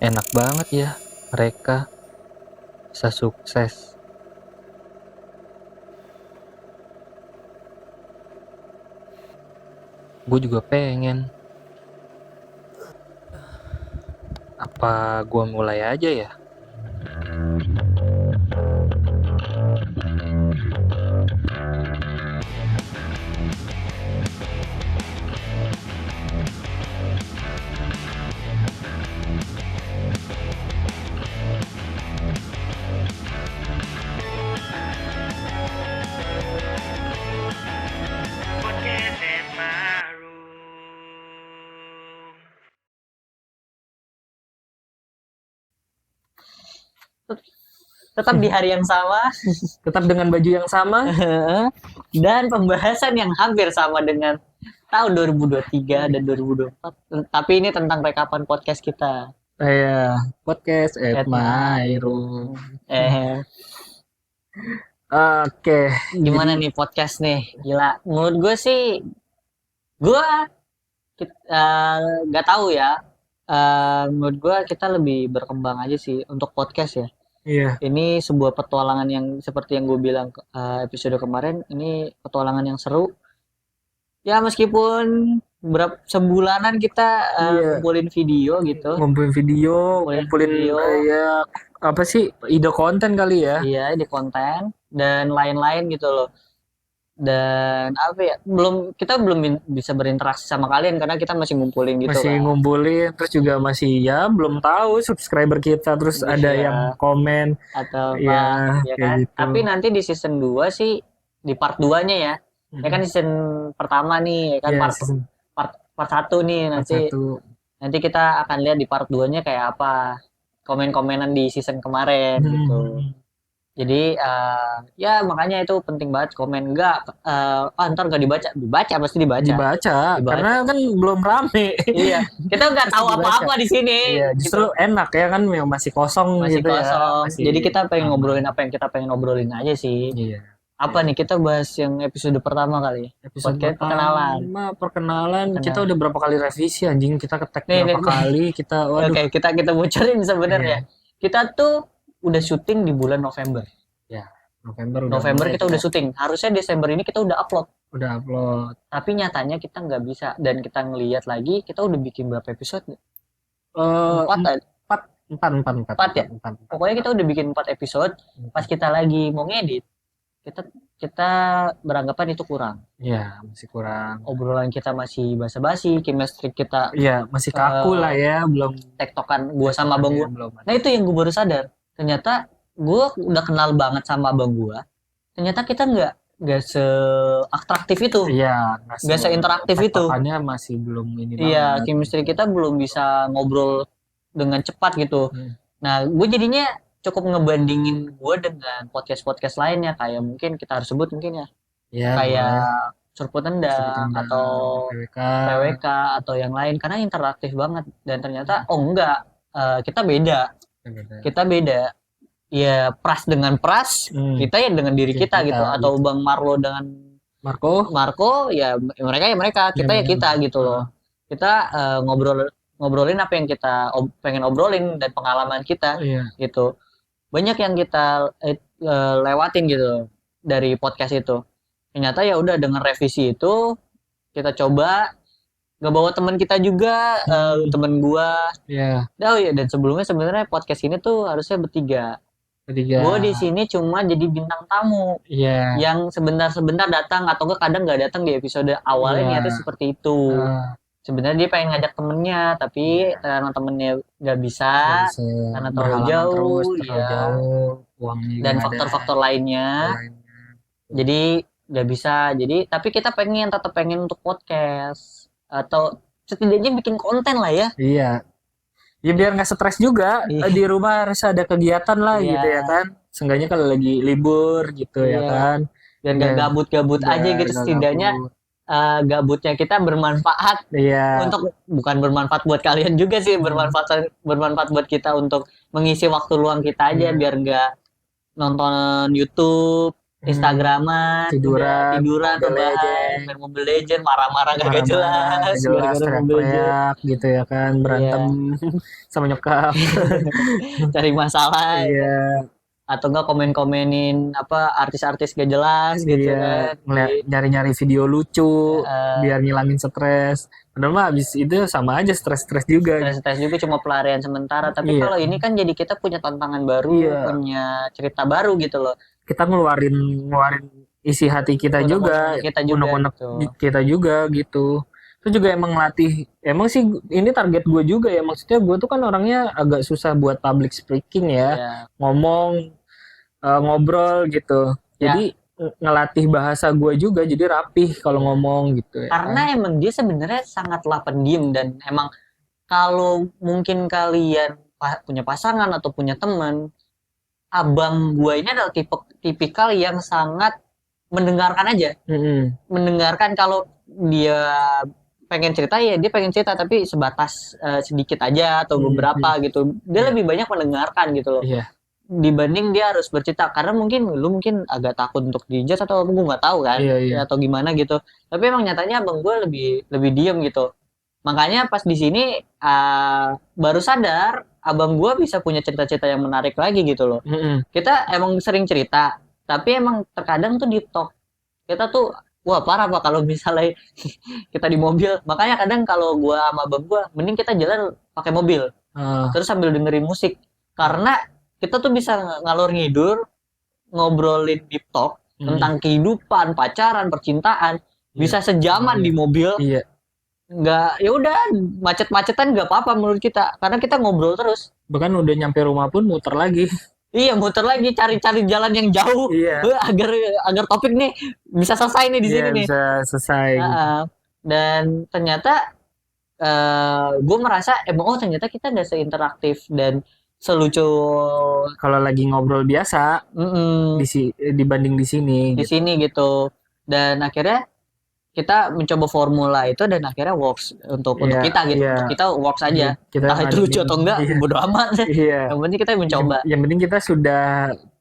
Enak banget ya mereka bisa sukses. Gue juga pengen. Apa gue mulai aja ya? Tetap di hari yang sama Tetap dengan baju yang sama. dan pembahasan yang hampir sama dengan tahun 2023 dan 2024. Tapi ini tentang rekapan podcast kita. Podcast At my my room. Oke. Gimana nih podcast nih? Gila. Menurut gue sih, gue nggak tahu ya. Menurut gue kita lebih berkembang aja sih untuk podcast ya. Iya. Ini sebuah petualangan yang seperti yang gue bilang episode kemarin. Ini petualangan yang seru. Ya meskipun sebulanan kita ngumpulin video gitu. Ngumpulin video, ya apa sih, ide konten kali ya? Iya, di konten dan lain-lain gitu loh. Dan apa ya? Kita belum bisa berinteraksi sama kalian karena kita masih ngumpulin gitu Masih kan. ngumpulin, terus juga masih ya belum tahu subscriber kita, terus ada Iya. yang komen Atau ya apa ya kayak kan. gitu. Tapi nanti di season 2 sih di part 2-nya ya. Ya kan season pertama nih, ya kan part 1 nih nanti kita akan lihat di part 2-nya kayak apa. Komen-komenan di season kemarin gitu. Jadi ya makanya itu penting banget komen. Ntar nggak dibaca pasti dibaca karena kan belum rame. Iya, kita nggak tahu apa-apa di sini. Iya, justru enak ya kan, yang masih kosong Masih gitu kosong. ya. Jadi kita pengen ngobrolin apa yang kita pengen ngobrolin aja sih. Iya. Apa nih, kita bahas yang episode pertama kali. Episode perkenalan. Perkenalan. Kita udah berapa kali revisi anjing, kita ketek berapa kali kita. Waduh. Oke, kita bocorin sebenarnya. Kita tuh udah syuting di bulan November. Ya, November kita udah syuting. Harusnya Desember ini kita udah upload. Tapi nyatanya kita nggak bisa, dan kita ngelihat lagi kita udah bikin berapa episode? 4 ya? Pokoknya kita udah bikin 4 episode. Pas kita lagi mau ngedit, kita beranggapan itu kurang. Ya, masih kurang. Obrolan kita masih basa-basi, chemistry kita masih kaku lah ya, belum tektokan gua sama abang gua. Nah itu yang gua baru sadar. Ternyata gua udah kenal banget sama abang gua. Ternyata kita nggak seatraktif itu. Iya, nggak seinteraktif itu. Makanya masih belum ini banget. Iya, chemistry kita belum bisa ngobrol dengan cepat gitu. Nah, gue jadinya cukup ngebandingin gue dengan podcast lainnya, kayak mungkin kita harus sebut mungkin ya. Kayak Surput Tendang atau PWK atau yang lain, karena interaktif banget. Dan ternyata enggak, kita beda. Ya pras dengan pras, kita ya dengan diri kita gitu, atau Bang Marlo dengan Marco ya mereka, kita ya kita gitu loh. Kita ngobrolin apa yang kita pengen obrolin dan pengalaman kita gitu. Banyak yang kita lewatin gitu dari podcast itu. Ternyata ya udah, dengan revisi itu kita coba ngebawa teman kita juga, teman gua. Oh ya, dan sebelumnya sebenarnya podcast ini tuh harusnya bertiga. Gue di sini cuma jadi bintang tamu yang sebentar-sebentar datang, atau kadang nggak datang di episode awalnya. Niatnya seperti itu. Sebenarnya dia pengen ngajak temennya, tapi karena temennya nggak bisa, karena terlalu jauh, dan faktor-faktor lainnya. Jadi nggak bisa. Jadi tapi kita tetap pengen untuk podcast, atau setidaknya bikin konten lah ya. Iya. Ya biar nggak stres juga. Di rumah harus ada kegiatan lah gitu ya kan. Seenggaknya kalau lagi libur gitu ya kan. Dan nggak gabut-gabut aja gitu, setidaknya gabutnya kita bermanfaat. Untuk bukan bermanfaat buat kalian juga sih, bermanfaat buat kita untuk mengisi waktu luang kita aja, biar nggak nonton YouTube, Instagraman, udah tiduran, rebahan, main Mobile Legend, marah-marah gak Marah-marah, jelas, jelas, gara-gara Mobile Legend. teriak-teriak gitu ya kan, berantem sama nyokap. Cari masalah, ya kan? Iya, Atau enggak komen-komenin apa artis-artis gak jelas gitu iya, kan. Di, nyari-nyari video lucu eh, biar ngilangin stres. Padahal mah abis itu sama aja stres-stres juga. stres-stres juga cuma pelarian sementara. Tapi Iya, kalau ini kan jadi kita punya tantangan baru, iya. punya cerita baru gitu loh. Kita ngeluarin ngeluarin isi hati kita juga, Unek-unek kita juga unek-unek gitu. kita juga gitu. Itu juga emang latih. Emang sih ini target gue juga ya. Maksudnya gue tuh kan orangnya agak susah buat public speaking ya, Iya. ngomong, ngobrol gitu. Ya, Jadi ngelatih bahasa gue juga jadi rapih kalau ngomong gitu ya kan. karena emang dia sebenarnya sangatlah pendiam dan emang kalau mungkin kalian punya pasangan atau punya teman, abang gue ini adalah tipikal yang sangat mendengarkan aja. Mm-mm. Mendengarkan kalau dia pengen cerita ya dia pengen cerita tapi sebatas sedikit aja atau beberapa gitu. Dia Iya. lebih banyak mendengarkan gitu loh. Iya. Dibanding dia harus bercerita karena mungkin lu mungkin agak takut untuk dijudge atau gue nggak tahu kan Iya, iya. atau gimana gitu. Tapi emang nyatanya abang gue lebih diem gitu. Makanya pas di sini baru sadar abang gue bisa punya cerita-cerita yang menarik lagi gitu loh. Mm-mm. Kita emang sering cerita, tapi emang terkadang tuh deep talk. Kita tuh wah parah pak kalau misalnya kita di mobil. Makanya kadang kalau gue sama abang gue, mending kita jalan pakai mobil, Ah, terus sambil dengerin musik. Karena kita tuh bisa ngalor ngidur, ngobrolin deep talk tentang kehidupan, pacaran, percintaan, bisa sejaman di mobil. iya. Nggak, ya udah macet-macetan nggak apa-apa menurut kita, karena kita ngobrol terus. Bahkan udah nyampe rumah pun muter lagi. Iya, muter lagi cari-cari jalan yang jauh Iya. agar topik nih bisa selesai nih di Iya, sini nih. bisa selesai gitu. Dan ternyata gue merasa emang ternyata kita udah seinteraktif dan selucu Kalau lagi ngobrol biasa mm-mm, dibanding di sini di gitu. sini gitu. Dan akhirnya kita mencoba formula itu dan akhirnya works untuk Iya, kita gitu. iya. Untuk kita works aja. Kita Entah itu lucu atau enggak, iya. bodo amat. Iya. Yang penting kita mencoba. Yang penting kita sudah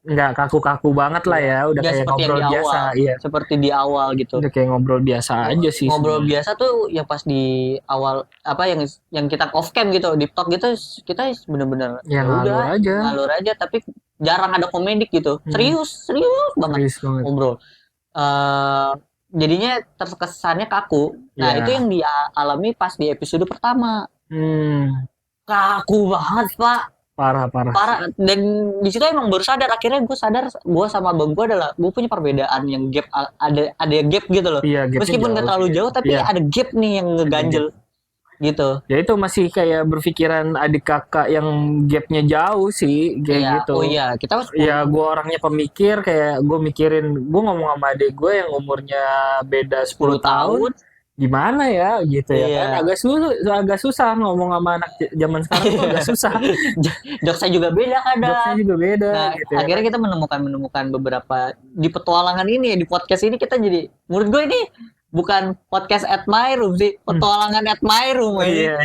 nggak kaku-kaku banget lah ya, udah Nggak kayak seperti yang ngobrol di biasa. awal. Iya. Seperti di awal gitu. Udah kayak ngobrol biasa aja sih. Ngobrol sebenarnya. biasa tuh yang pas di awal apa yang kita off cam gitu, deep talk gitu kita bener-bener Ya, ngalur aja. ngalur aja tapi jarang ada komedik gitu. Serius banget Serius banget. ngobrol. Jadinya terkesannya kaku. Nah, Ya. itu yang dialami pas di episode pertama. Kaku banget, Pak. Parah. Parah. Dan di situ emang baru sadar. Akhirnya gue sadar, gue sama abang gue adalah gue punya perbedaan yang gap, ada gap gitu loh. Iya, gapnya Meskipun nggak terlalu jauh, tapi Iya. ada gap nih yang ngeganjel gitu. Ya itu masih kayak berpikiran adik kakak yang gapnya jauh sih, kayak Iya. gitu. Oh iya, kita Ya gue orangnya pemikir, kayak gue mikirin, gue ngomong sama adik gue yang umurnya beda 10 tahun, gimana ya gitu ya Iya. kan, agak susah ngomong sama anak zaman sekarang tuh agak susah. Jokesnya juga beda kadang. Jokesnya juga beda Nah, gitu ya. akhirnya kita menemukan beberapa di petualangan ini, di podcast ini kita jadi, menurut gue ini bukan podcast at my room sih, petualangan at my room. Iya,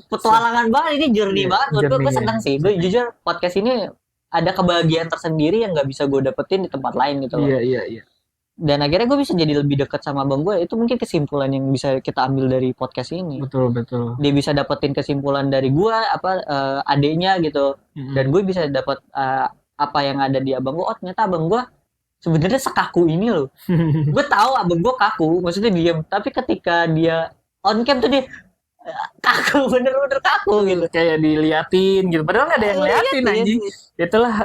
Petualangan banget, ini journey Iya, banget. Menurut gue journey, senang sih. Gue jujur podcast ini ada kebahagiaan tersendiri yang nggak bisa gue dapetin di tempat lain gitu loh. Iya. Dan akhirnya gue bisa jadi lebih dekat sama abang gue. Itu mungkin kesimpulan yang bisa kita ambil dari podcast ini. Betul. Dia bisa dapetin kesimpulan dari gue, adeknya gitu. Dan gue bisa dapat apa yang ada di abang gue. Oh ternyata abang gue sebenarnya sekaku ini loh. Gue tahu abang gue kaku, maksudnya diam. Tapi ketika dia on cam tuh dia kaku, bener-bener kaku gitu. Kayak diliatin gitu. Padahal nggak ada yang liatin anjing. Itulah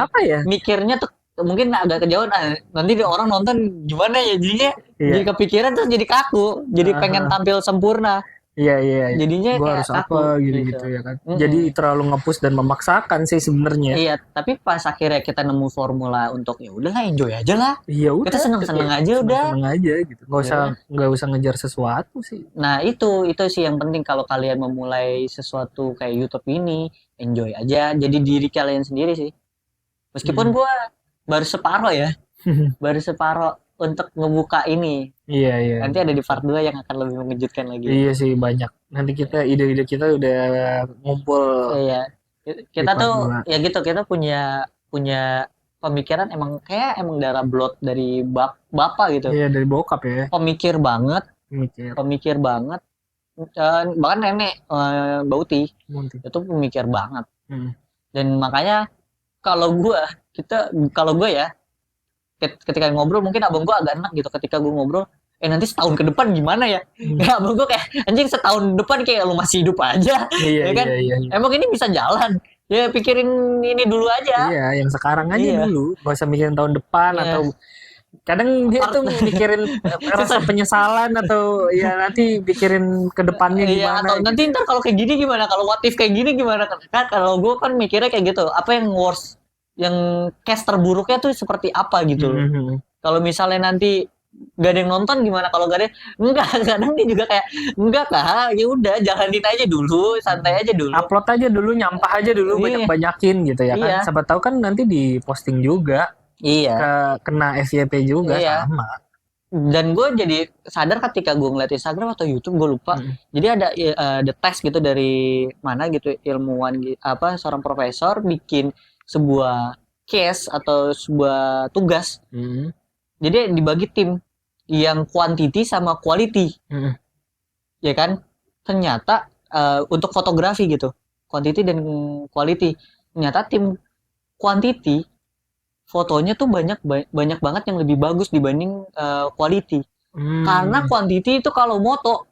apa ya? Mikirnya tuh mungkin agak kejauhan. Nanti orang nonton gimana ya jadinya? Iya. Jadi kepikiran terus jadi kaku, jadi pengen tampil sempurna. Iya. Jadinya Gue kayak harus kaku, apa gitu ya kan. Jadi terlalu nge-push dan memaksakan sih sebenarnya. Iya, tapi pas akhirnya kita nemu formula untuk ya udahlah enjoy aja lah. Iya udah. Kita seneng-seneng aja udah. Seneng aja gitu. Nggak usah ngejar sesuatu sih. Nah itu sih yang penting kalau kalian memulai sesuatu kayak YouTube ini, enjoy aja. Jadi diri kalian sendiri sih. Meskipun gue baru separuh ya, baru separuh untuk ngebuka ini. Iya. Nanti ada di part 2 yang akan lebih mengejutkan lagi. Iya sih banyak. Nanti ide-ide kita udah ngumpul. Iya. Kita tuh ya gitu, kita punya pemikiran emang darah blood dari bapak gitu. Iya, dari bokap ya. Pemikir banget. Bahkan nenek Bauti itu pemikir banget. Dan makanya kalau gue ya ketika ngobrol mungkin abang gue agak enak gitu ketika gue ngobrol nanti setahun ke depan gimana ya. Ya abang gue kayak anjing setahun depan kayak lu masih hidup aja. Iya, ya kan iya. Emang ini bisa jalan ya, pikirin ini dulu aja. Iya, yang sekarang aja dulu, gak usah mikirin tahun depan atau kadang dia tuh mikirin rasa penyesalan atau ya nanti pikirin ke depannya gimana. Atau gitu. nanti ntar kalau kayak gini gimana, kalau what if kayak gini gimana kan. Kalau gue kan mikirnya kayak gitu, apa yang worst, yang case terburuknya tuh seperti apa gitu. Kalau misalnya nanti gak ada yang nonton gimana, kalau gak ada enggak, kadang dia juga kayak enggak kah, ya udah jalanin aja dulu, santai aja dulu, upload aja dulu, nyampah aja dulu, banyak-banyakin gitu ya kan. Siapa tahu kan nanti di posting juga. Kena FYP juga sama. Dan gue jadi sadar ketika gue ngeliat Instagram atau YouTube, gue lupa. Jadi ada tes gitu dari mana gitu, ilmuwan seorang profesor bikin sebuah case atau sebuah tugas. Jadi dibagi tim yang quantity sama quality. Ya kan? Ternyata untuk fotografi gitu, quantity dan quality. Ternyata tim quantity fotonya tuh banyak banget yang lebih bagus dibanding quality. Karena quantity itu kalau moto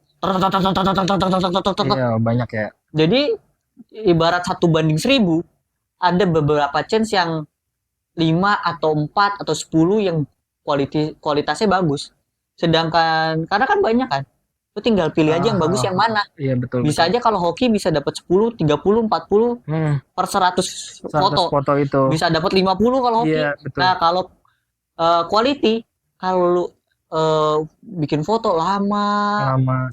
banyak ya. Jadi ibarat 1:1000, ada beberapa chance yang 5 atau 4 atau 10 yang kualitasnya bagus. Sedangkan karena kan banyak kan, lu tinggal pilih aja yang bagus yang mana. Iya betul. Bisa aja kalau hoki bisa dapat 10, 30, 40 per 100 foto itu. Bisa dapat 50 kalau hoki. Iya, betul. Nah, kalau quality, kalau lu bikin foto lama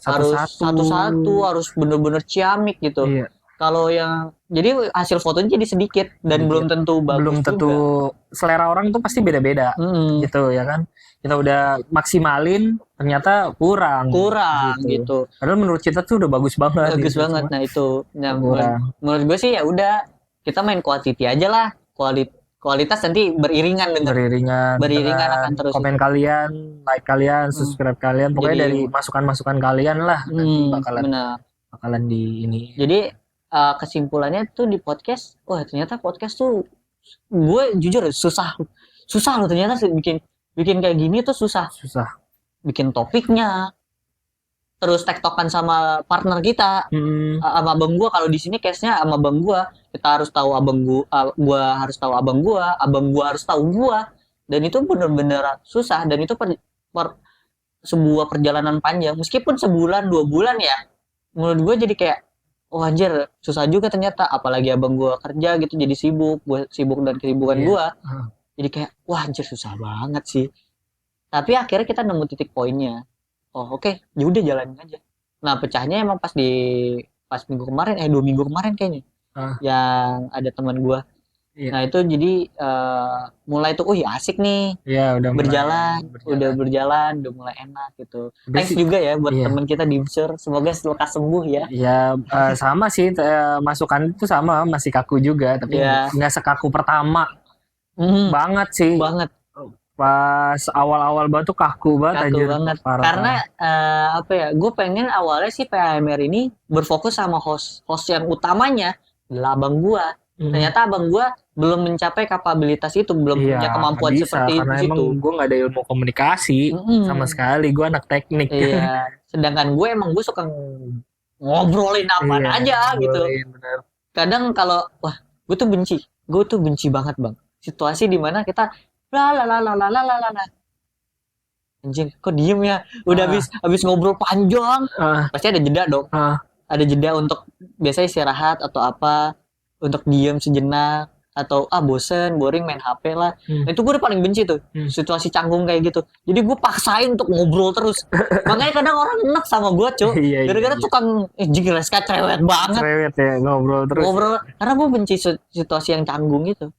satu-satu harus bener-bener ciamik gitu. Iya. Kalau yang jadi hasil fotonya jadi sedikit dan belum tentu bagus. Belum tentu juga. Selera orang tuh pasti beda-beda gitu ya kan. Kita udah maksimalin ternyata kurang gitu. Padahal menurut kita tuh udah bagus banget. Bagus banget. Nah itu, menurut gue sih ya udah kita main quantity aja lah. Kualitas nanti beriringan akan terus. Komen kalian, like kalian, subscribe kalian, pokoknya dari masukan-masukan kalian lah. Bakalan di ini. Jadi kesimpulannya tuh di podcast, ternyata podcast tuh gue jujur susah loh ternyata bikin kayak gini tuh susah. Bikin topiknya, terus tektokan sama partner kita, sama abang gue. Kalau di sini case-nya sama abang gue, kita harus tahu abang gue harus tahu abang gue harus tahu gue, dan itu bener-bener susah. Dan itu sebuah perjalanan panjang, meskipun sebulan 2 bulan ya, menurut gue jadi kayak anjir susah juga ternyata, apalagi abang gue kerja gitu jadi sibuk, gue sibuk dan kesibukan gue, jadi kayak anjir susah banget sih. Tapi akhirnya kita nemu titik poinnya. Oke, ya udah jalanin aja. Nah pecahnya emang pas minggu kemarin 2 minggu kemarin kayaknya, yang ada teman gue. Nah itu jadi mulai tuh asik nih. Udah berjalan, udah mulai enak gitu. Thanks juga ya buat teman kita Dimsur, semoga lekas sembuh ya. Sama sih, masukan itu sama, masih kaku juga, tapi nggak sekaku pertama. Banget sih. Banget. Pas awal-awal banget tuh kaku banget. Parah. Karena gue pengen awalnya sih PAMR ini berfokus sama host yang utamanya adalah abang gue. Ternyata abang gue belum mencapai kapabilitas itu, belum punya kemampuan seperti itu. Karena emang gue nggak ada ilmu komunikasi sama sekali, gue anak teknik. Sedangkan gue suka ngobrolin apa aja gitu. Bener. Kadang kalau gue tuh benci banget bang situasi dimana kita anjing kok diem ya, udah habis ngobrol panjang, pasti ada jeda dong. Ada jeda untuk biasanya istirahat atau apa, untuk diem sejenak, atau bosen, boring main HP lah. Nah, itu gue udah paling benci tuh situasi canggung kayak gitu. Jadi gue paksain untuk ngobrol terus. Makanya kadang orang enak sama gue gara-gara tukang jingles cerewet banget. Cerewet ya, ngobrol terus. Karena gue benci situasi yang canggung gitu.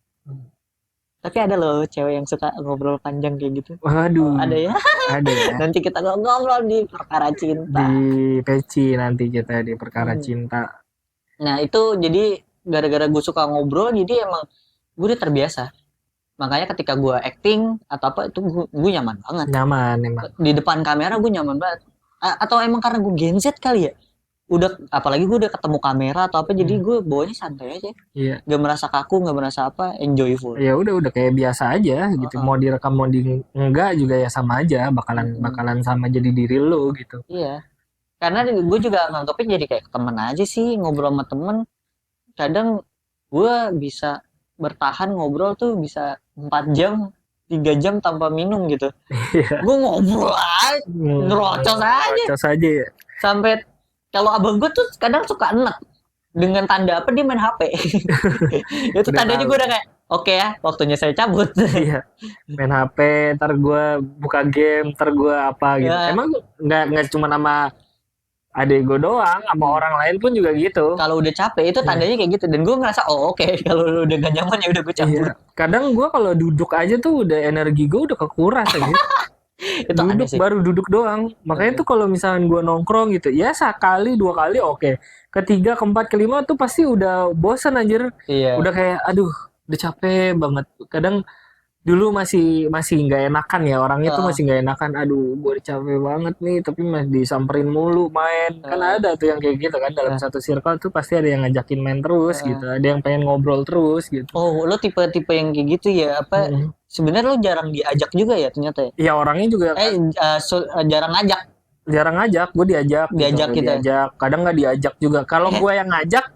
Tapi ada loh cewek yang suka ngobrol panjang kayak gitu. Waduh. Ada ya? Ada ya. Nanti kita ngobrol di perkara cinta. Di peci nanti kita di perkara cinta. Nah itu jadi gara-gara gue suka ngobrol, jadi emang gue udah terbiasa makanya ketika gue acting atau apa itu gue nyaman banget. Nyaman emang. Di depan kamera gue nyaman banget. Atau emang karena gue Gen Z kali ya, udah apalagi gue udah ketemu kamera atau apa, jadi gue bawanya santai aja. Iya. Gak merasa kaku, gak merasa apa, enjoyful. Ya udah kayak biasa aja gitu. Mau direkam mau enggak juga ya sama aja, bakalan sama jadi diri lo gitu. Iya. Karena gue juga nganggepin jadi kayak temen aja sih, ngobrol sama temen. Kadang gue bisa bertahan ngobrol tuh bisa 4 jam 3 jam tanpa minum gitu. Iya. Gue ngobrol aja, ngerocos aja. Ngerocos aja ya. Sampai kalau abang gue tuh kadang suka enek dengan tanda apa, dia main HP. Itu tandanya gue udah kayak oke ya, waktunya saya cabut. Iya. Main HP, ntar gue buka game, ntar gue apa gitu. Ya. Emang nggak cuma sama adik gue doang, sama orang lain pun juga gitu. Kalau udah capek itu tandanya kayak gitu. Dan gue ngerasa oke, kalau udah gak nyaman ya udah gue cabut. Iya. Kadang gue kalau duduk aja tuh udah energi gue udah kekuras aja. Itu duduk baru duduk doang. Makanya tuh kalau misalnya gue nongkrong gitu, ya sekali 2 kali oke. Ketiga, keempat, kelima tuh pasti udah bosan anjir. Iya. Udah kayak aduh, udah capek banget. Kadang dulu masih nggak enakan ya, orangnya tuh masih nggak enakan. Aduh, gue udah capek banget nih, tapi masih disamperin mulu main. Kan ada tuh yang kayak gitu kan, dalam satu circle tuh pasti ada yang ngajakin main terus gitu, ada yang pengen ngobrol terus gitu. Oh, lo tipe-tipe yang kayak gitu ya? Apa? Sebenarnya lo jarang diajak juga ya ternyata ya? Iya, orangnya juga jarang ngajak. Jarang ngajak, gue diajak gitu. Diajak. Kadang nggak diajak juga. Kalau gue yang ngajak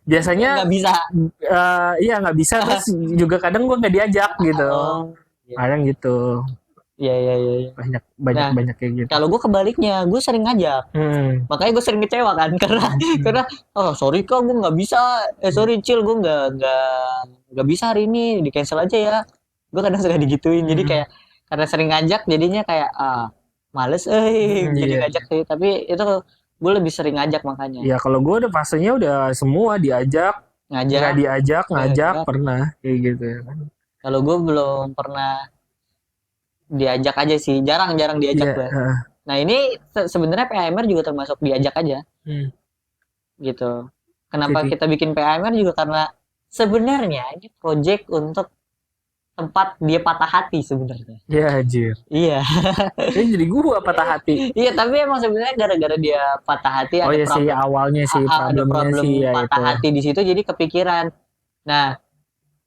biasanya nggak bisa. Iya nggak bisa, terus juga kadang gue nggak diajak gitu. Kadang gitu. Iya. Banyak kayak gitu. Kalau gue kebaliknya, gue sering ngajak. Makanya gue sering kecewa kan, karena sorry kok gue nggak bisa. Sorry Cil, gue nggak bisa hari ini, di cancel aja ya. Gue kadang suka digituin. Jadi kayak karena sering ngajak jadinya kayak males jadi ngajak sih. Tapi itu gue lebih sering ngajak makanya. Iya, kalau gue udah fasenya udah semua diajak, nggak diajak, ngajak pernah kayak gitu ya kan. Kalau gue belum pernah diajak aja sih, jarang diajak gue. Nah ini sebenarnya PAMR juga termasuk diajak aja, gitu. Kenapa kita bikin PAMR juga karena sebenarnya ini project untuk tempat dia patah hati sebenarnya. Ya anjir. Iya. Ini jadi gua patah hati. Iya, tapi emang sebenarnya gara-gara dia patah hati ada problem. Sih awalnya sih ada problem sih, patah ya hati di situ, jadi kepikiran. Nah,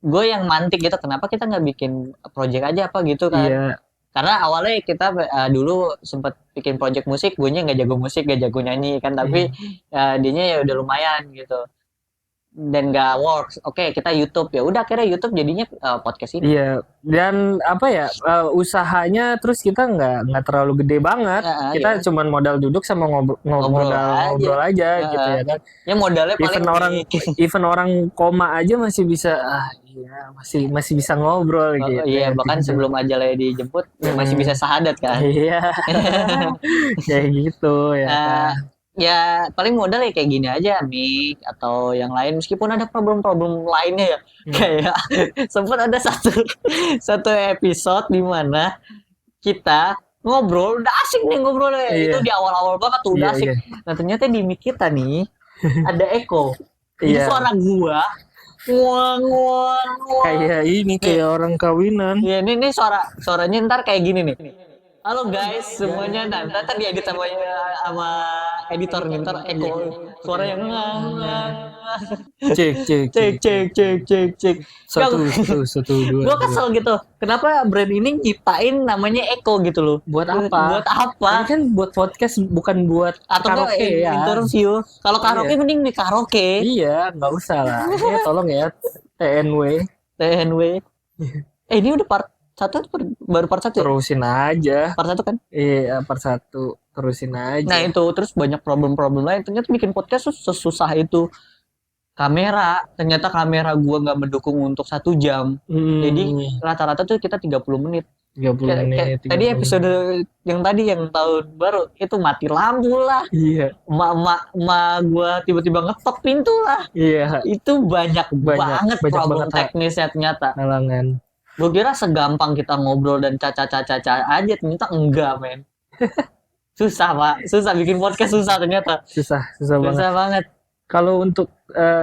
gue yang mantik gitu, kenapa kita nggak bikin project aja apa gitu kan? Iya. Karena awalnya kita dulu sempat bikin project musik, gue nya nggak jago musik, nggak jago nyanyi kan, tapi dianya ya udah lumayan gitu. Dan nggak works. Oke, kita YouTube, ya udah akhirnya YouTube jadinya podcast ini. Iya, dan apa ya, usahanya terus kita nggak terlalu gede banget. Kita cuma modal duduk sama ngobrol aja gitu ya kan. Ya modalnya paling even orang koma aja masih bisa masih bisa ngobrol gitu. Iya, bahkan sebelum ajalnya dijemput masih bisa sahadat kan. Iya. Kayak gitu ya. Ya paling modal ya kayak gini aja, mic atau yang lain, meskipun ada problem-problem lainnya ya. Kayak sempat ada satu episode di mana kita ngobrol udah asik nih ngobrolnya. Itu di awal-awal banget tuh udah asik. Nah ternyata di mic kita nih ada echo. Jadi suara gua nguang. Kayak ini kayak orang kawinan. Iya, ini suaranya ntar kayak gini nih. Halo guys semuanya, ntar diedit sama editor nih, ntar echo suara yang cek. Satu dua. Gue kesel gitu. Kenapa brand ini nyiptain namanya Echo gitu loh? Buat apa? Ini kan buat podcast, bukan buat karaoke ya. Interview. Kalau karaoke mending di karaoke. Iya, nggak usah lah. Ini tolong ya, TNW. Ini udah part 1 baru part 1 ya? Terusin aja. Part 1 kan? Iya, part 1. Terusin aja. Nah itu, terus banyak problem-problem lain. Ternyata bikin podcast sesusah itu. Ternyata kamera gua nggak mendukung untuk 1 jam. Jadi rata-rata tuh kita 30 menit. 30 menit. Tadi episode yang tahun baru itu mati lampu lah. Iya. Emak gua tiba-tiba ngetok pintu lah. Iya. Itu banyak banget problem teknisnya ternyata. Halangan. Gue kira segampang kita ngobrol dan caca aja, ternyata enggak, men. Susah, Pak. Susah bikin podcast, susah ternyata. Susah banget. Kalau untuk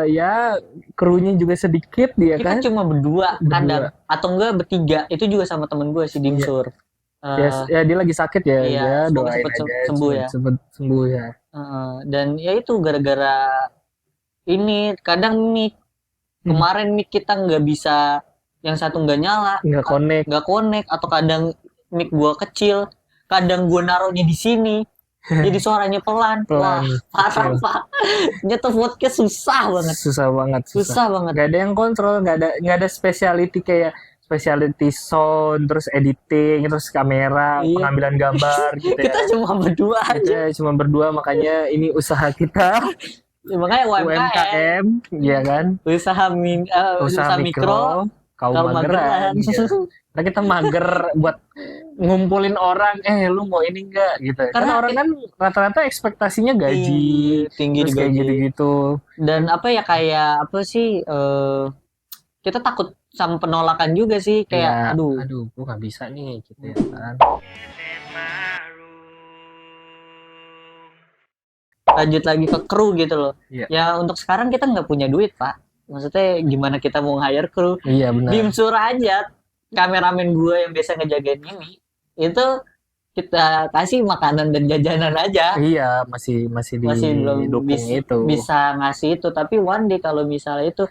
ya krunya juga sedikit dia Kita kan. cuma berdua kadang atau enggak bertiga. Itu juga sama temen gue si Dimsur. Ya dia lagi sakit ya, Iya, dia semoga doain cepet aja sembuh ya. cepet sembuh ya. Dan ya itu gara-gara ini kadang mic kemarin mic kita nggak bisa, yang satu nggak nyala, Nggak connect. atau kadang mic gua kecil, kadang gua naruhnya di sini, jadi suaranya pelan. Wah, parah pak. Nyetel podcast susah banget. Susah banget. Gak ada yang kontrol, nggak ada specialty kayak specialty sound, terus editing, terus kamera, pengambilan gambar gitu ya. Kita cuma berdua aja. Cuma berdua, makanya ini usaha kita. Makanya UMKM, ya kan? Usaha mikro, kaum mageran. Ya. Nah, kita mager buat ngumpulin orang, lu mau ini enggak gitu. Karena orang kan rata-rata ekspektasinya gaji tinggi terus kayak gitu-gitu. Dan kayak apa sih, kita takut sama penolakan juga sih, kayak aduh gue nggak bisa nih gitu ya kan. Lanjut lagi ke kru gitu loh. Ya untuk sekarang kita nggak punya duit pak. Maksudnya gimana kita mau hire kru? Iya benar. Dimsur aja kameramen gue yang biasa ngejagain ini, itu kita kasih makanan dan jajanan aja. Iya, masih belum bisa ngasih itu. Tapi one day kalau misalnya itu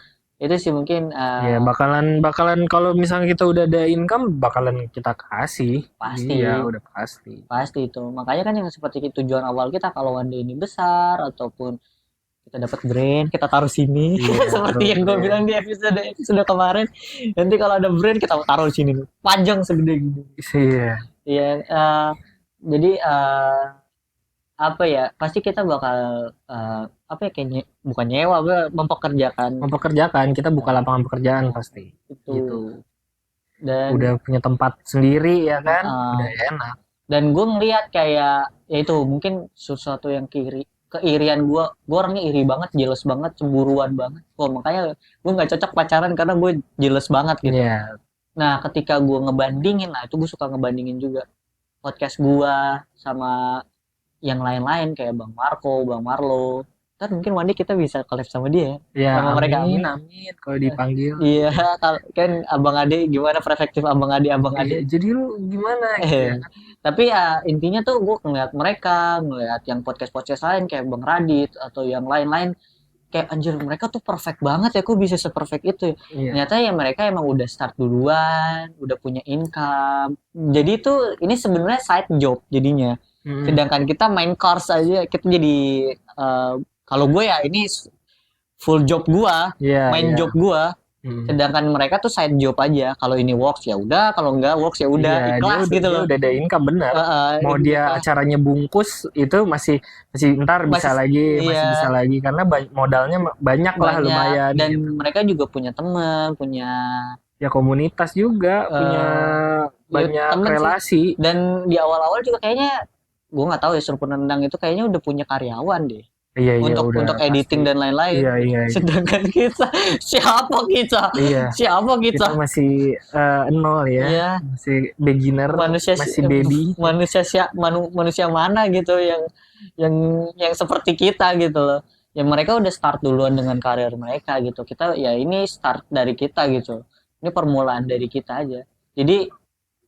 sih mungkin ya bakalan kalau misalnya kita udah ada income bakalan kita kasih. Pasti. Iya, udah pasti itu. Makanya kan yang seperti tujuan awal kita, kalau one day ini besar ataupun kita dapat brand, kita taruh sini. Seperti yang gue bilang di episode kemarin, nanti kalau ada brand kita taruh di sini, panjang segede gitu. Iya. Jadi apa ya, pasti kita bakal kayak bukan nyewa, mempekerjakan. Kita buka lapangan pekerjaan pasti gitu. Dan udah punya tempat sendiri ya kan, udah enak. Dan gue ngeliat kayak ya itu mungkin sesuatu yang keirian gue orangnya iri banget, jealous banget, cemburuan banget. Makanya gue nggak cocok pacaran karena gue jealous banget gitu. Nah ketika gue ngebandingin, itu gue suka ngebandingin juga podcast gue sama yang lain-lain kayak Bang Marco, Bang Marlo. Ntar mungkin one day kita bisa collab sama dia ya, sama mereka. Amin kalau dipanggil. Iya, kan Abang Ade, gimana perspektif Abang Ade? Jadi lu gimana gitu. Tapi ya intinya tuh gue ngeliat yang podcast lain kayak Bang Radit atau yang lain-lain, kayak anjir mereka tuh perfect banget ya, kok bisa seperfect itu. Ternyata ya mereka emang udah start duluan, udah punya income. Jadi tuh ini sebenarnya side job jadinya. Sedangkan kita main course aja, kita jadi kalau gue ya ini full job gue, job gue. Sedangkan mereka tuh side job aja. Kalau ini works ya udah, kalau enggak works ya udah, ikhlas gitu loh. Udah ada income benar. Mau dia acaranya bungkus itu masih ntar bisa lagi karena modalnya banyak lah lumayan. Dan mereka juga punya teman, punya ya komunitas juga, punya banyak relasi. Dan di awal-awal juga kayaknya gue nggak tahu ya, Serpun Nendang itu kayaknya udah punya karyawan deh. Untuk editing dan lain-lain. Sedangkan kita siapa kita? Kita masih nol ya. Masih beginner, masih baby. Manusia mana gitu yang seperti kita gitu loh. Ya mereka udah start duluan dengan karir mereka gitu. Kita ya ini start dari kita gitu. Ini permulaan dari kita aja. Jadi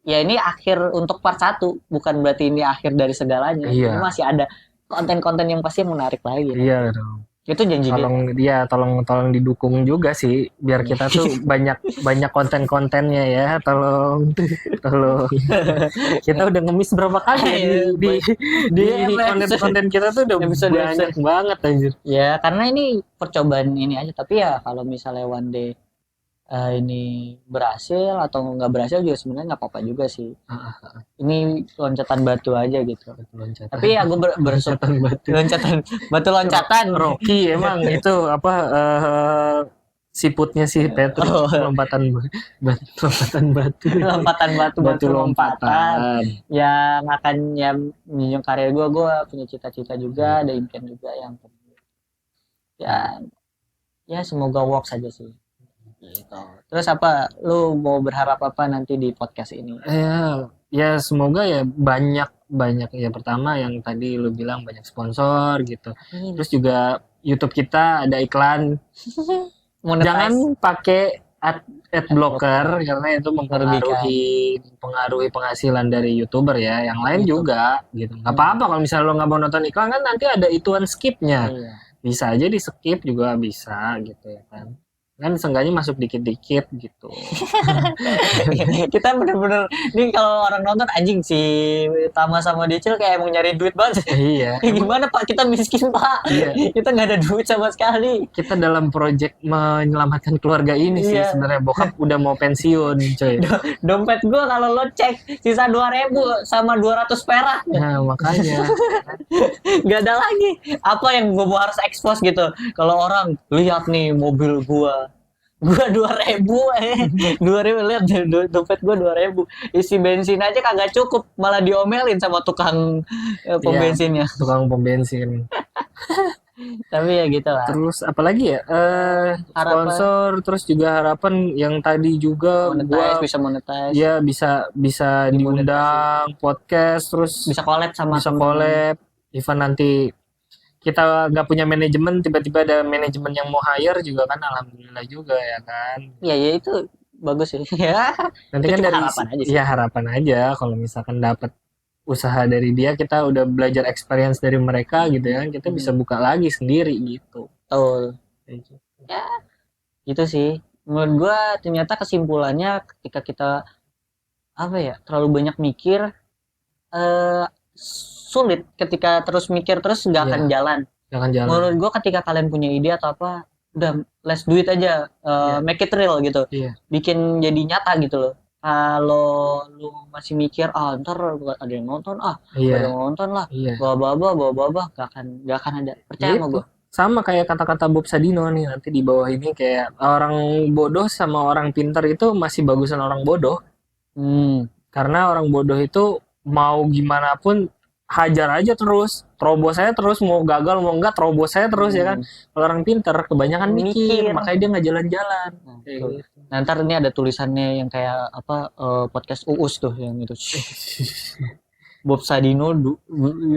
ya ini akhir untuk part 1, bukan berarti ini akhir dari segalanya. Ini masih ada konten-konten yang pasti menarik lagi. Iya dong. Itu janji tolong didukung juga sih biar kita tuh banyak konten-kontennya ya. Tolong. Kita udah ngemis berapa kali di konten-konten kita tuh udah banyak banget anjir. Ya, karena ini percobaan ini aja, tapi ya kalau misalnya one day ini berhasil atau nggak berhasil juga sebenarnya nggak apa-apa juga sih. Ini loncatan batu aja gitu. Tapi ya gue loncatan Rocky emang itu apa siputnya si Patrick. Lompatan batu lompatan yang akan menunjang karir gue punya cita-cita juga, ada impian juga yang ya semoga works saja sih. Gitu. Terus apa lu mau berharap apa nanti di podcast ini? Ya semoga ya banyak ya, pertama yang tadi lu bilang banyak sponsor gitu. Terus juga YouTube kita ada iklan. Monetize. Jangan pakai ad blocker karena itu mempengaruhi penghasilan dari YouTuber ya. Yang lain juga gitu. Nggak apa-apa kalau misalnya lo nggak mau nonton iklan kan nanti ada ituan skipnya. Iya. Bisa aja di skip juga bisa gitu ya kan. Kan seenggaknya masuk dikit-dikit gitu. Kita bener-bener nih kalau orang nonton anjing si Tama sama Decil kayak emang nyari duit banget. Iya. Gimana Pak, kita miskin Pak. Iya. Kita nggak ada duit sama sekali. Kita dalam project menyelamatkan keluarga ini sih Iya. sebenarnya. Bokap udah mau pensiun coy. Dompet gua kalau lo cek sisa 2.000 sama 200 perak. Nah makanya Nggak ada lagi. Apa yang gua harus expose gitu. Kalau orang lihat nih mobil gua 2.000 2.000 lihat dompet gua 2.000 isi bensin aja kagak cukup malah diomelin sama tukang pom Iya, bensinnya. tukang pom bensin. Tapi ya gitu lah. Terus apalagi ya sponsor terus juga harapan yang tadi juga gua Bisa monetize, ya bisa diundang podcast terus bisa collab sama bisa temen. collab even nanti kita nggak punya manajemen tiba-tiba ada manajemen yang mau hire juga kan alhamdulillah juga ya kan. Ya itu bagus sih. Ya. Nanti Itu kan cuma dari harapan aja sih. ya harapan aja kalau misalkan dapat usaha dari dia kita udah belajar experience dari mereka gitu ya kita bisa buka lagi sendiri gitu. Betul. Kayak gitu. Ya gitu sih menurut gua ternyata kesimpulannya ketika kita apa ya terlalu banyak mikir sulit ketika terus mikir terus nggak akan jalan. Jangan jalan. Menurut gua ketika kalian punya ide atau apa udah let's do it aja make it real gitu. Iya. Bikin jadi nyata gitu loh. Kalau lu masih mikir ntar ada yang nonton Iya. ada yang nonton lah Iya. bawa gak akan ada percaya sama Gitu. gua. Sama kayak kata-kata Bob Sadino nih nanti di bawah ini kayak orang bodoh sama orang pintar itu masih bagusan orang bodoh. Karena orang bodoh itu mau gimana pun hajar aja terus, terobos saya terus mau gagal mau enggak terobos saya terus ya kan. Kalau orang pintar kebanyakan mikir, makanya dia nggak jalan-jalan. Nah, ntar ini ada tulisannya yang kayak apa podcast Uus tuh yang itu. Bob Sadino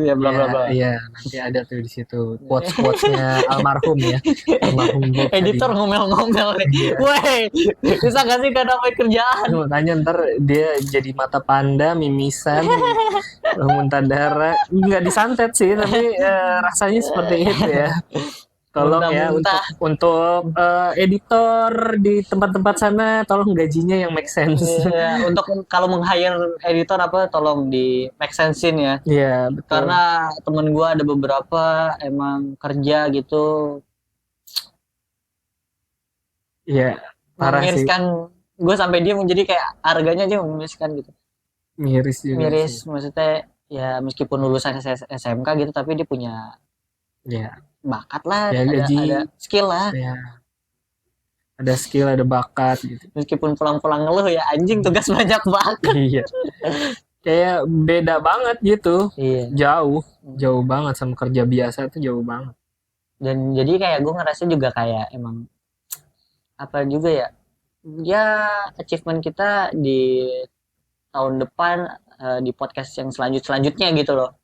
ya bla bla bla. Iya, nanti ada tuh di situ quotes-quotesnya almarhum ya. Almarhum Bob Editor ngomel-ngomel nih. Woi, bisa gak sih gak dapat kerjaan? Makanya ntar dia jadi mata panda, mimisan, muntah darah. Nggak disantet sih, tapi rasanya seperti itu ya. Tolong ya untuk editor di tempat-tempat sana, tolong gajinya yang make sense. Iya, untuk kalau meng-hire editor apa, tolong di make sense-in ya. Iya, betul. Karena temen gue ada beberapa emang kerja gitu. Iya, parah sih. Miriskan. Gue sampai dia menjadi kayak harganya aja memiriskan gitu. Miris juga. Miris, maksudnya ya meskipun lulusan SMK gitu, tapi dia punya bakat lah, ya, ada skill lah. Ya. Ada skill, ada bakat gitu. Meskipun pulang-pulang ngeluh ya anjing tugas banyak banget. Iya. Kayak beda banget gitu. Iya. Jauh banget sama kerja biasa itu jauh banget. Dan jadi kayak gue ngerasa juga kayak emang apa juga ya. Ya achievement kita di tahun depan di podcast yang selanjutnya gitu loh.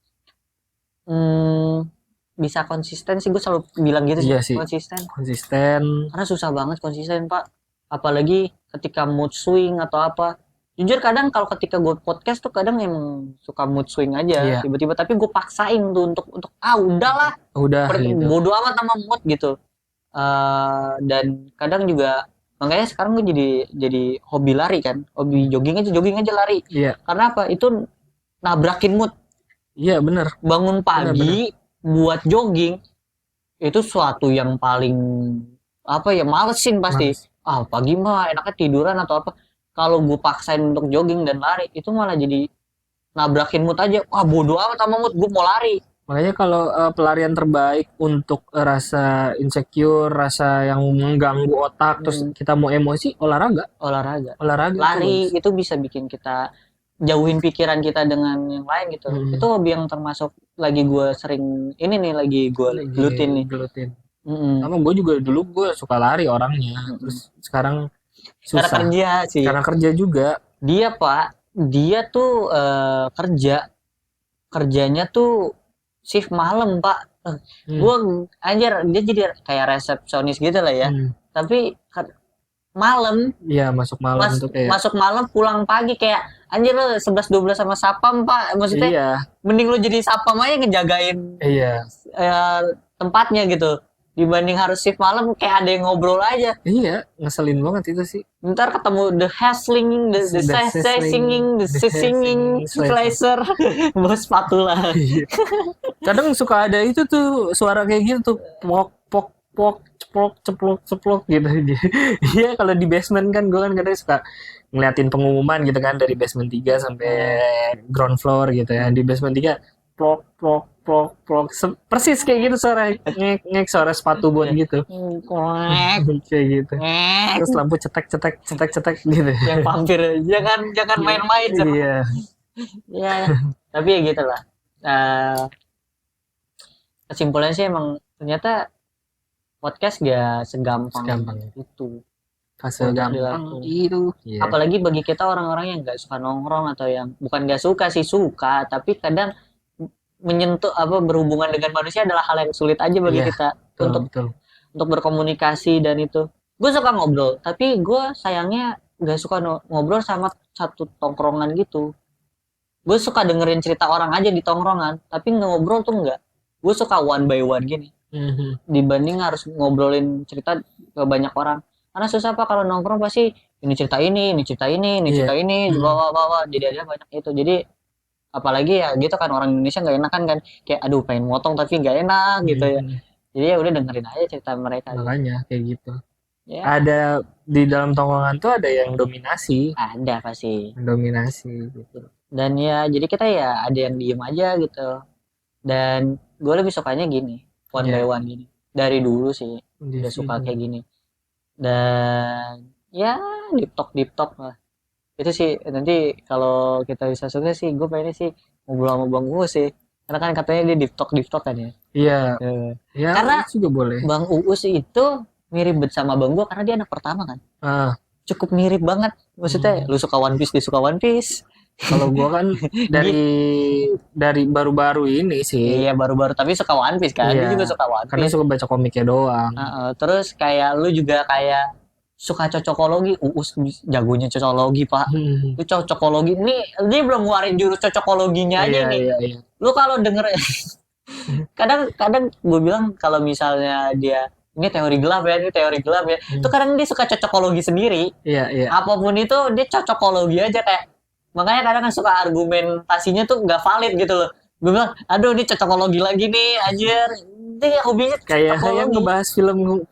Bisa konsisten sih, gue selalu bilang gitu sih. Konsisten karena susah banget konsisten pak, apalagi ketika mood swing atau apa. Jujur kadang kalau ketika gue podcast tuh kadang emang suka mood swing aja tiba-tiba, tapi gue paksain tuh untuk udahlah gitu. Bodo amat sama mood gitu. Dan kadang juga makanya sekarang gue jadi hobi lari kan, hobi jogging aja lari. Karena apa, itu nabrakin mood. Iya benar, bangun pagi bener. Buat jogging itu suatu yang paling apa ya, malesin pasti. Pagi mah enaknya tiduran atau apa. Kalau gue paksain untuk jogging dan lari itu malah jadi nabrakin mood aja. Bodo amat sama mood, gue mau lari. Makanya kalau pelarian terbaik untuk rasa insecure, rasa yang mengganggu otak, terus kita mau emosi, olahraga. Lari itu bisa bikin kita jauhin pikiran kita dengan yang lain gitu. Itu hobi yang termasuk lagi gue sering lagi gue gelutin. Sama gue juga dulu gue suka lari orangnya, terus sekarang susah. Karena kerja juga. Dia tuh kerjanya tuh shift malam pak. Gue anjir dia jadi kayak resepsionis gitu lah ya. Tapi malam. Iya, masuk malam tuh kayak. Masuk malam pulang pagi kayak anjir lo 11-12 sama sapam Pak. Maksudnya Iya. mending lo jadi sapam aja ngejagain Iya. tempatnya gitu. Dibanding harus shift malam kayak ada yang ngobrol aja. Iya, ngeselin banget itu sih. Ntar ketemu the hustling, the singing, slicer, bos spatula. Kadang suka ada itu tuh suara kayak gitu tuh, pok, ceplok gitu. Iya, kalau di basement kan gue kan kadang suka ngeliatin pengumuman gitu kan dari basement 3 sampai ground floor gitu ya. Di basement 3 plok, persis kayak gitu suara ngek suara sepatu bon gitu. Kayak gitu. Terus lampu cetek gitu. Yang vampir, jangan main-main. Iya. Ya, tapi ya gitulah. Kesimpulannya sih emang ternyata podcast gak segampang itu. Segampang itu. Yeah. Apalagi bagi kita orang-orang yang gak suka nongkrong atau yang bukan gak suka sih suka, tapi kadang menyentuh berhubungan dengan manusia adalah hal yang sulit aja bagi kita untuk berkomunikasi dan itu. Gue suka ngobrol, tapi gue sayangnya gak suka ngobrol sama satu tongkrongan gitu. Gue suka dengerin cerita orang aja di tongkrongan, tapi ngobrol tuh enggak. Gue suka one by one gini. Dibanding harus ngobrolin cerita ke banyak orang. Karena susah Pak kalau nongkrong pasti ini cerita ini, cerita ini, bawa jadi ada banyak itu. Jadi apalagi ya gitu kan orang Indonesia nggak enak kan kayak aduh pengen motong tapi nggak enak gitu ya. Jadi ya udah dengerin aja cerita mereka. Makanya kayak gitu. Ya. Ada di dalam tongkrongan tuh ada yang dominasi. Ada pasti. Dominasi gitu. Dan ya jadi kita ya ada yang diem aja gitu. Dan gue lebih sukanya gini, one by one gini. Dari dulu sih udah suka kayak gini. Dan ya deep talk lah. Itu sih nanti kalau kita bisa sukses sih gue pengennya sih ngobrol sama Bang Uus sih karena kan katanya dia deep talk kan ya. Iya. Ya, karena juga boleh. Bang Uus itu mirip banget sama Bang gue karena dia anak pertama kan. Cukup mirip banget maksudnya lu suka One Piece dia suka One Piece. Kalau gue kan dari baru-baru ini sih. Iya baru-baru tapi suka One Piece kan. Dia juga suka One Piece. Karena suka baca komiknya doang. Terus kayak lu juga kayak suka cocokologi, Uus jagonya cocokologi Pak. Lu cocokologi ini dia belum ngeluarin jurus cocokologinya aja nih. Iya. Lu kalau denger kadang gue bilang kalau misalnya dia ini teori gelap ya. Itu kadang dia suka cocokologi sendiri. Iya. Apapun itu dia cocokologi aja kayak makanya kadang kan suka argumentasinya tuh nggak valid gitu loh. Gue bilang, aduh ini cocokologi lagi nih anjir. Dia hobinya kayak yang ngebahas film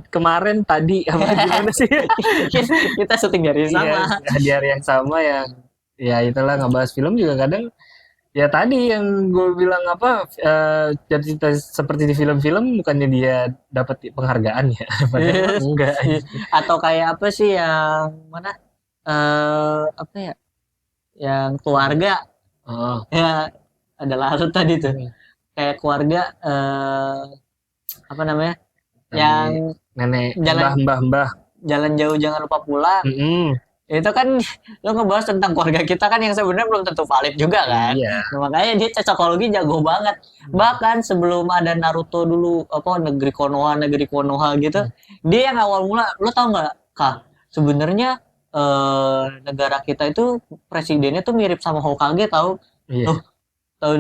kemarin tadi apa gimana sih? Kita syuting dari sama. Di hari yang sama ya itulah ngebahas film juga kadang ya tadi yang gue bilang jadi seperti di film-film bukannya dia dapat penghargaan ya padahal enggak. Atau kayak apa sih yang mana yang keluarga ya adalah lalu tadi tuh kayak keluarga yang nenek mbah jalan jauh jangan lupa pulang. Itu kan lo ngebahas tentang keluarga kita kan yang sebenarnya belum tentu valid juga kan. Nah, makanya dia cocokologi jago banget. Bahkan sebelum ada Naruto dulu negeri Konoha gitu, dia yang awal mula lo tau nggak Kak sebenarnya negara kita itu presidennya tuh mirip sama Hokage tahu. Tahu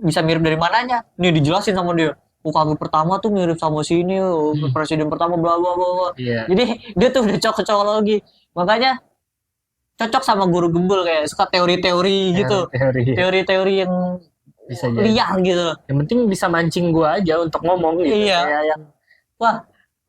bisa mirip dari mananya? Nih dijelasin sama dia. Hokage pertama tuh mirip sama sini, presiden pertama bla bla bla. Jadi dia tuh udah cocokologi. Makanya cocok sama guru gembul kayak suka teori-teori gitu. Teori-teori yang bisa liar gitu. Yang penting bisa mancing gua aja untuk ngomong gitu. Kayak yang wah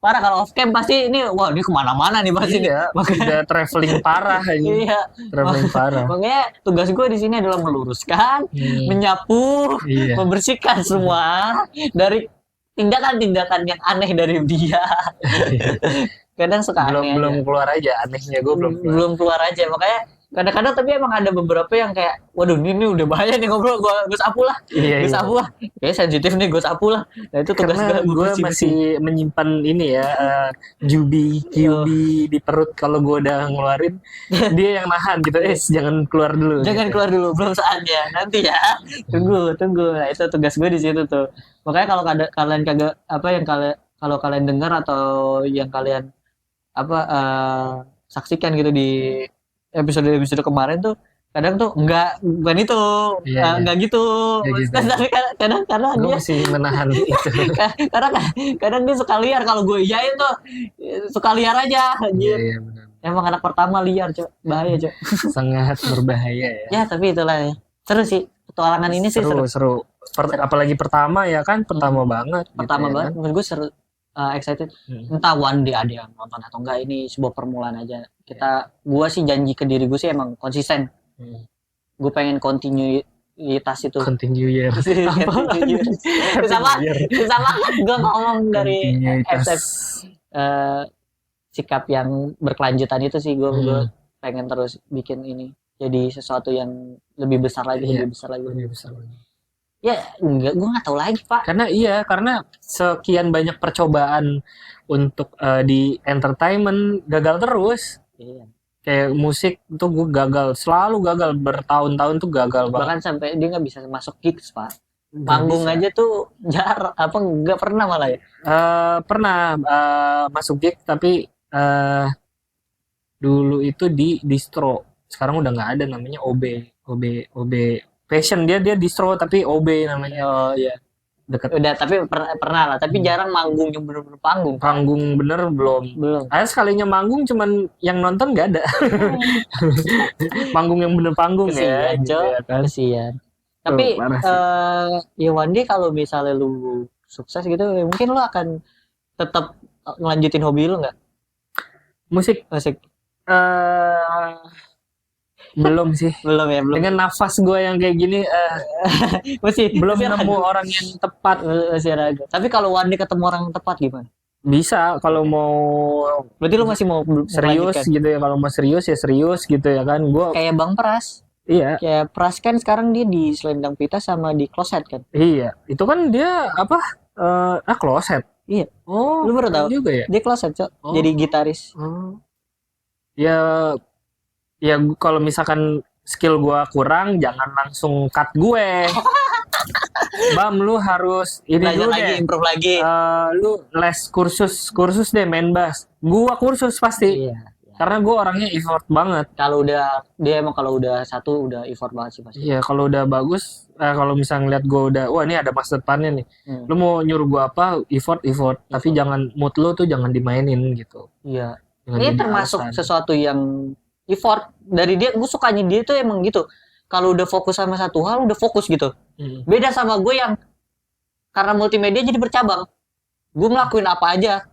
parah kalau off cam pasti ini kemana-mana nih pasti udah traveling parah aja. Traveling parah. Makanya tugas gue di sini adalah meluruskan, menyapu, membersihkan semua dari tindakan-tindakan yang aneh dari dia. Kadang suka belum keluar aja anehnya gue belum keluar aja makanya kadang-kadang tapi emang ada beberapa yang kayak waduh ini udah bahaya nih ngobrol, gue sapu lah, Iya, gue iya. sapu lah, kayak sensitif nih gue sapu lah. Nah itu tugas Karena gue gue bersih-bersih. masih menyimpan ini ya, jubi Oh, QB di perut. Kalau gue udah ngeluarin, dia yang nahan gitu. Jangan keluar dulu jangan gitu. keluar dulu, belum saatnya, nanti ya, tunggu. Nah itu tugas gue di situ tuh. Makanya kalau kalian kagak apa yang kalian, kalau kalian dengar atau yang kalian apa saksikan gitu di episode kemarin tuh, kadang tuh bukan itu, Iya, iya. enggak gitu. Ya gitu. Tapi kadang karena Gue dia masih menahan itu. karena kadang dia suka liar, kalau gue iyain tuh suka liar aja Iya, anjir. iya benar. Emang anak pertama liar, Cok. Bahaya, Cok. Sangat berbahaya ya. Ya, tapi itulah ya. Seru sih. Petualangan ini sih seru. Seru. Apalagi pertama ya kan, pertama banget. Pertama gitu ya banget, kan? menurut gue seru, excited. Hmm. Entah one day ada yang nonton atau enggak, ini sebuah permulaan aja. Gua sih janji ke diri gue sih emang konsisten. Hmm. Gue pengen kontinuitas itu. Continue year. Susah banget gue ngomong dari Kontinuitas. sikap yang berkelanjutan itu sih, gue Hmm. pengen terus bikin ini jadi sesuatu yang lebih besar lagi, Iya. lebih besar lagi. Lebih besar lagi. Ya enggak, gue nggak tahu lagi Pak. Karena sekian banyak percobaan untuk di entertainment gagal terus. Iya. Kayak musik tuh gue selalu gagal, bertahun-tahun tuh gagal banget. Bahkan sampai dia nggak bisa masuk gigs Pak. Nggak Manggung bisa. aja tuh apa nggak pernah malah ya. Pernah masuk gig tapi dulu itu di distro. Sekarang udah nggak ada, namanya OB Fashion, dia distro tapi OB namanya. Oh iya. Deket Udah tapi pernah lah, tapi jarang manggung yang bener-bener panggung Pak. panggung bener belum. Belum. Sekalinya manggung cuman yang nonton nggak ada. Manggung yang bener panggung ya, Kesian, gitu Cok. ya kan. Kesian. Tapi parah sih. ya one day kalau misalnya lu sukses gitu, ya mungkin lu akan tetap ngelanjutin hobi lu nggak? Musik Musik. belum sih. Belum ya, belum. Dengan nafas gue yang kayak gini belum masih nemu ragu. orang yang tepat. Masih ragu. Tapi kalau one day ketemu orang yang tepat gimana? Bisa kalau mau Berarti lu masih mau serius melanjutkan? gitu ya, kalau mau serius ya serius gitu ya kan. Gue Kayak Bang Pras. iya Kayak Pras kan sekarang dia di Selendang Pita sama di Closet kan. iya itu kan dia apa closet. Iya. Oh, Lu baru tahu? juga ya. Dia Closet, Cok. Oh. Jadi gitaris. Ya kalau misalkan skill gua kurang, jangan langsung cut gue. Bam, lu harus ini Belajar dulu lagi, deh. improve lagi. Lu les kursus deh main bass. Gua kursus pasti. Iya. Karena gua orangnya effort banget. Kalau udah satu udah effort banget sih pasti. Iya, kalau udah bagus, kalau misalnya ngeliat gua udah, wah ini ada masa depannya nih. Lu mau nyuruh gua apa, effort. Tapi jangan, mood lu tuh jangan dimainin gitu. Iya. Jangan Ini jadi termasuk alasan. sesuatu yang effort dari dia. Gue sukanya dia tuh emang gitu. Kalau udah fokus sama satu hal, udah fokus gitu. Beda sama gue yang karena multimedia jadi bercabang. Gue ngelakuin apa aja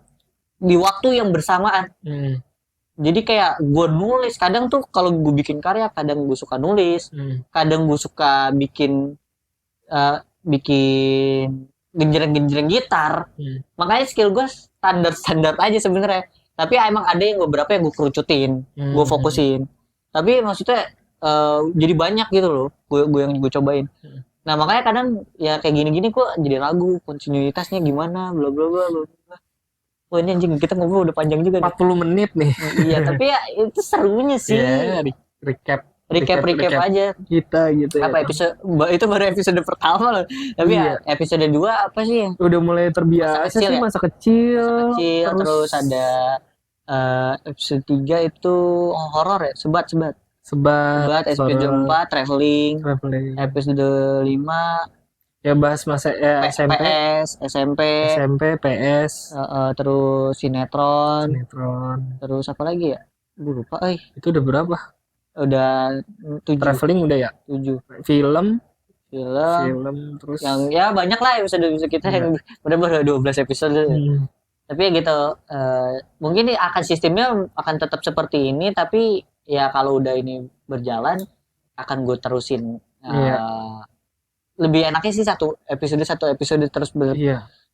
di waktu yang bersamaan. Jadi kayak gue nulis, kadang tuh kalau gue bikin karya, kadang gue suka nulis, kadang gue suka bikin genjreng gitar. Makanya skill gue standar aja sebenarnya. Tapi emang ada yang beberapa yang gue kerucutin, gue fokusin. Tapi maksudnya jadi banyak gitu loh, gue yang gue cobain. Nah makanya kadang ya kayak gini-gini gue jadi ragu kontinuitasnya gimana, bla bla bla. Wah ini anjing, kita ngobrol udah panjang juga 40 menit nih. Iya, tapi ya itu serunya sih. Ya, recap aja. Kita gitu ya. Apa episode itu baru episode pertama loh. Tapi ya episode 2 apa sih? Udah mulai terbiasa sih masa kecil. Terus ada episode 3 itu horor ya, sebat. Episode 4 traveling. Episode 5 ya bahas masa SMP, PS, terus sinetron. Terus apa lagi ya? Gue lupa. Itu udah berapa? Udah 7. Traveling udah ya? 7. Film terus yang ya banyak lah episode kita yang benar-benar 12 episode. Tapi ya gitu, mungkin akan sistemnya akan tetap seperti ini, tapi ya kalau udah ini berjalan akan gue terusin. Lebih enaknya sih satu episode terus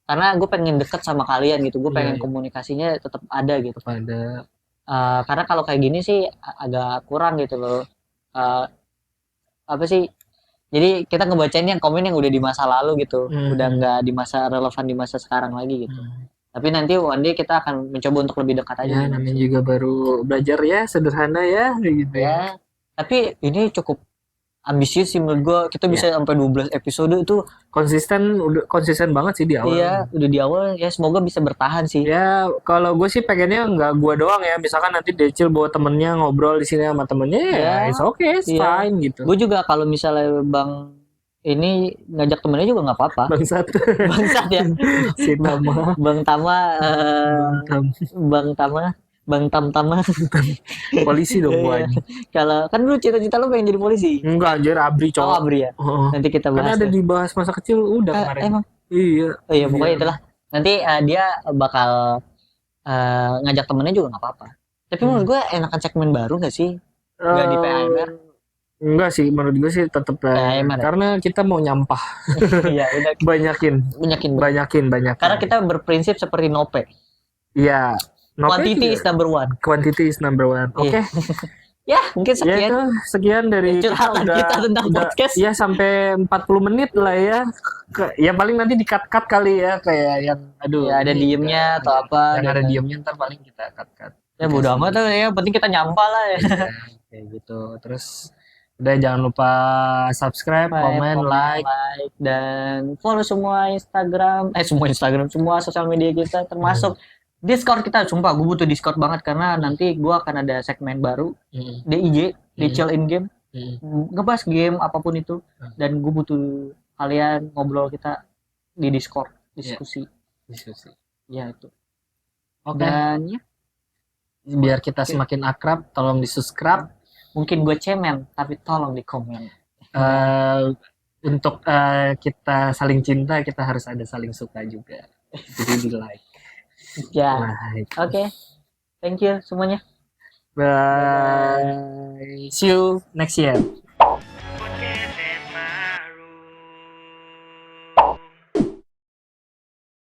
karena gue pengen deket sama kalian gitu, gue pengen komunikasinya tetap ada gitu. Karena Karena kalau kayak gini sih agak kurang gitu loh. apa sih, jadi kita ngebacain yang komen yang udah di masa lalu gitu, udah nggak di masa relevan di masa sekarang lagi gitu. Tapi nanti one day kita akan mencoba untuk lebih dekat aja. Ya namanya juga baru belajar ya, sederhana ya gitu ya. Tapi ini cukup ambisius sih menurut gua, kita bisa sampai 12 episode itu udah konsisten banget sih di awal. Iya, udah di awal ya, semoga bisa bertahan sih. Ya kalau gue sih pengennya nggak gue doang ya, misalkan nanti Decil bawa temennya ngobrol di sini sama temennya ya, it's okay, it's fine gitu. Gue juga kalau misalnya Bang ini ngajak temennya juga nggak apa-apa. Bangsat ya. si Tama, Bang Tama, Bang Tama, Bang Tama. Polisi dong gua ini. Kalau kan lu cita-cita lu pengen jadi polisi. Enggak anjir, abri cowok. Oh, abri ya. Nanti kita bahas. Kan ada dibahas masa kecil udah kemarin. Emang. Iya. Oh iya, pokoknya itulah. Nanti dia bakal ngajak temennya juga nggak apa-apa. Tapi menurut gue enakan segmen baru nggak sih? Nggak di PAMR? Enggak sih, menurut gue sih tetap PAMR. Karena kita mau nyampah. Iya, udah. Banyakin. Karena kita berprinsip seperti Nope. Iya. Quantity is number one. Quantity is number one. Oke. Ya, mungkin sekian. Ya itu sekian dari curhatan kita tentang podcast. Ya sampai 40 menit lah ya. Ya paling nanti di-cut kali ya, kayak yang aduh. Ya, ada diemnya atau apa. Yang ada diemnya ntar paling kita cut. Ya bodo amat lah ya, penting kita nyampah lah ya. Kayak gitu. Terus udah jangan lupa subscribe, komen, like, dan follow semua sosial media kita, termasuk Discord kita. Sumpah gue butuh Discord banget, karena nanti gue akan ada segmen baru DIG, di Chill in Game, ngebahas game apapun itu, dan gue butuh kalian ngobrol kita di Discord, diskusi. Ya itu. Oke. Dan ya, biar kita semakin akrab, tolong di-subscribe. Mungkin gue cemen, tapi tolong di komen. Untuk kita saling cinta, kita harus ada saling suka juga. Jadi di like. Ya. Oke. Thank you semuanya. Bye. See you next year.